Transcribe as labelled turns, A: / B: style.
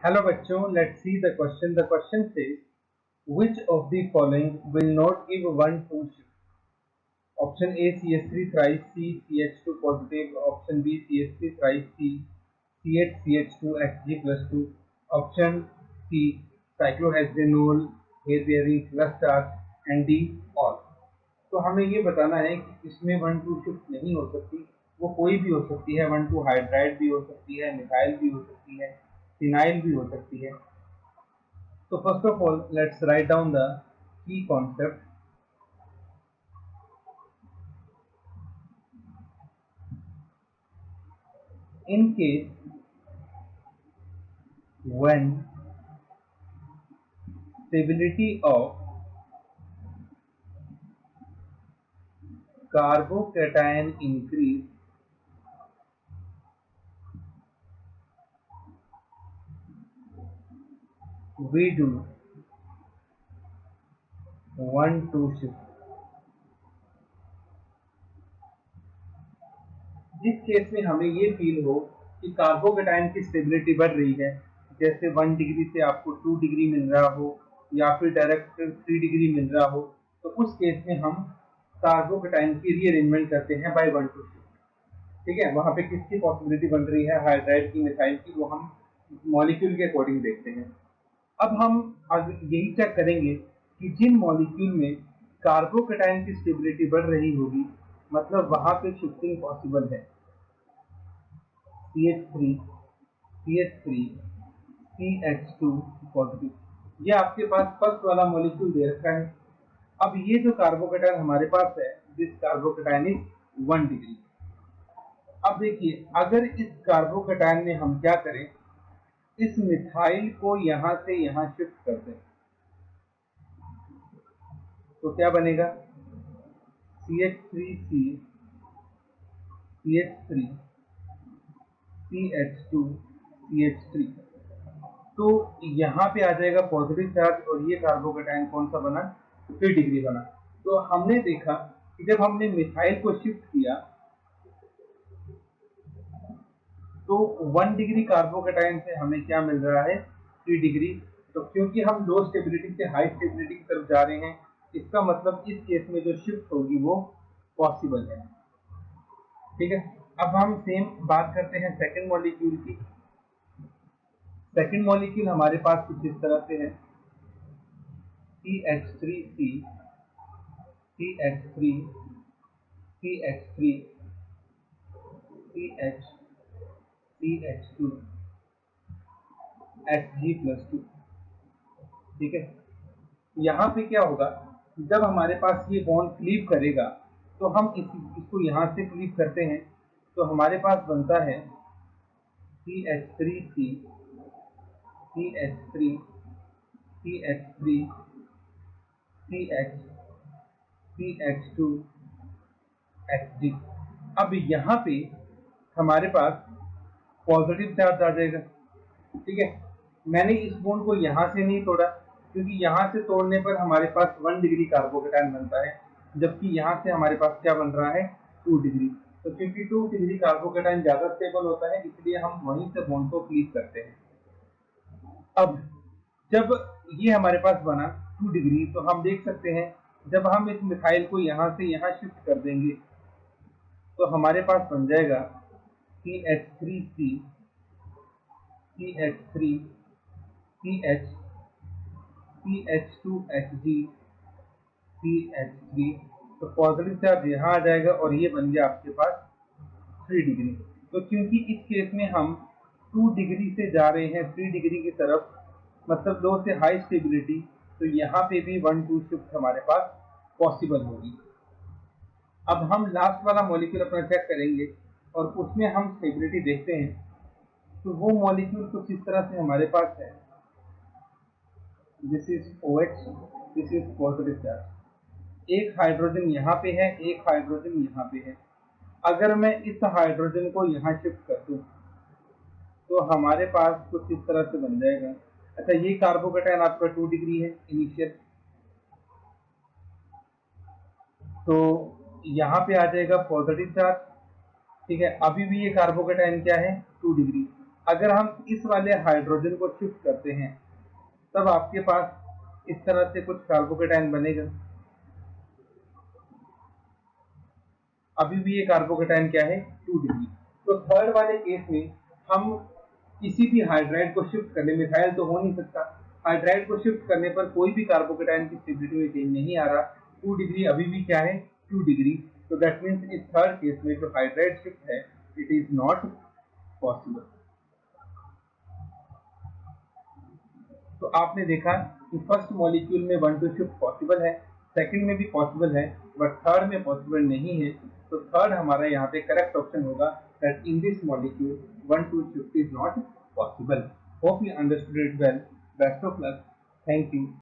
A: Hello बच्चों, let's see the question. The question says, which of the following will not give 1,2 shift? Option A CH3 thrice C CH2 positive. Option B CH3 thrice C CH CH2 Hg plus 2. Option C cyclohexanol hair bearing plus charge and D all. तो हमें ये बताना है कि इसमें 1,2 shift नहीं हो सकती, वो कोई भी हो सकती है। 1,2 हाइड्राइड भी हो सकती है, मिथाइल भी हो सकती है, फिनाइल भी हो सकती है। So first of all, let's write down the key concept. In case when stability of carbocation increase, we do 1,2 shift. जिस केस में हमें ये फील हो कि कार्बोकेटाइन की स्टेबिलिटी बढ़ रही है, जैसे 1 डिग्री से आपको 2 डिग्री मिल रहा हो या फिर डायरेक्ट 3 डिग्री मिल रहा हो, तो उस केस में हम कार्बोकेटाइन की रीअरेंजमेंट करते हैं बाय 1,2 शिफ्ट। ठीक है, वहां पे किसकी पॉसिबिलिटी बन रही है, हाइड्राइड की, मिथाइल की, वो हम मॉलिक्यूल के अकॉर्डिंग देखते हैं। अब हम यही चेक करेंगे कि जिन मॉलिक्यूल में कार्बोकेटाइन की स्टेबिलिटी बढ़ रही होगी, मतलब वहां पे शिफ्टिंग पॉसिबल है। CH3 CH3 CH2 पॉजिटिव, ये आपके पास फर्स्ट वाला मॉलिक्यूल दे रखा है। अब ये जो कार्बोकेटाइन हमारे पास है, दिस कार्बोकेटाइन इज 1 डिग्री। अब देखिए, अगर इस कार्बोकेटाइन में हम क्या करें, इस मिथाइल को यहां से यहां शिफ्ट कर दें, तो क्या बनेगा, CH3C CH3 CH2 CH3। तो यहाँ पे आ जाएगा पॉजिटिव चार्ज और ये कार्बोकेटाइन कौन सा बना, 3 डिग्री बना। तो हमने देखा कि जब हमने मिथाइल को शिफ्ट किया तो 1 डिग्री कार्बोकेटाइन से हमें क्या मिल रहा है, 3 डिग्री। तो क्योंकि हम लो स्टेबिलिटी से हाई स्टेबिलिटी की तरफ जा रहे हैं, इसका मतलब इस केस में जो शिफ्ट होगी वो पॉसिबल है। ठीक है, अब हम सेम बात करते हैं सेकंड मॉलिक्यूल की। सेकंड मॉलिक्यूल हमारे पास कुछ इस तरह से है, CH3C CH3 CH3 CH CH2 Hg+2। ठीक है, यहाँ पे क्या होगा, जब हमारे पास ये बॉन्ड क्लीव करेगा तो हम इसको यहाँ से क्लीव करते हैं, तो हमारे पास बनता है CH3C CH3 CH3 CH CH2 Hg। अब यहाँ पे हमारे पास पॉजिटिव चार्ज आ जाएगा। ठीक है, मैंने इस बॉन्ड को यहाँ से नहीं तोड़ा, क्योंकि यहाँ से तोड़ने पर हमारे पास 1 डिग्री कार्बोकेटाइन बनता है, जबकि यहाँ से हमारे पास क्या बन रहा है, 2 डिग्री। तो क्योंकि 2 डिग्री कार्बोकेटाइन ज्यादा स्टेबल होता है, इसलिए हम वहीं से बॉन्ड को क्लीव करते हैं। अब जब ये हमारे पास बना 2 डिग्री, तो हम देख सकते हैं जब हम इस मिथाइल को यहाँ से यहाँ शिफ्ट कर देंगे तो हमारे पास बन जाएगा CH3C CH3 CH CH2Hg CH3। तो पॉजिटिव चार्ज यहाँ आ जाएगा और ये बन गया आपके पास 3 डिग्री। तो क्योंकि इस केस में हम 2 डिग्री से जा रहे हैं 3 डिग्री की तरफ, मतलब लो से हाई स्टेबिलिटी, तो यहाँ पे भी 1,2 शिफ्ट हमारे पास पॉसिबल होगी। अब हम लास्ट वाला मॉलिक्यूल अपना चेक करेंगे और उसमें हम स्टेबिलिटी देखते हैं। तो वो मॉलिक्यूल कुछ इस तरह से हमारे पास है, this is OH, this is positive charge. एक हाइड्रोजन यहाँ पे है, एक हाइड्रोजन यहाँ पे है। अगर मैं इस हाइड्रोजन को यहाँ शिफ्ट कर दूं तो हमारे पास कुछ इस तरह से बन जाएगा। अच्छा, ये कार्बोकेटाइन आपका 2 डिग्री है इनिशियल, तो यहाँ पे आ जाएगा पॉजिटिव चार्ज। ठीक है, अभी भी ये कार्बोकेटाइन क्या है, 2 डिग्री। अगर हम इस वाले हाइड्रोजन को शिफ्ट करते हैं तब आपके पास इस तरह से कुछ कार्बोकेटाइन बनेगा। अभी भी ये कार्बोकेटाइन क्या है, 2 डिग्री। तो थर्ड वाले केस में हम किसी भी हाइड्राइड को शिफ्ट करने, मिथाइल तो हो नहीं सकता, हाइड्राइड को शिफ्ट करने पर कोई भी कार्बोकेटाइन की स्टेबिलिटी में चेंज नहीं आ रहा। 2 डिग्री अभी भी क्या है, 2 डिग्री। तो दैट मीन्स इस थर्ड केस में जो हाइड्राइड शिफ्ट है इट इज नॉट पॉसिबल। तो आपने देखा कि फर्स्ट मॉलिक्यूल में 1 to शिफ्ट पॉसिबल है, सेकंड में भी पॉसिबल है, बट थर्ड में पॉसिबल नहीं है। तो थर्ड हमारा यहाँ पे करेक्ट ऑप्शन होगा that in this molecule 1 to shift is not possible. Hope you understood it well. Best of luck. Thank you.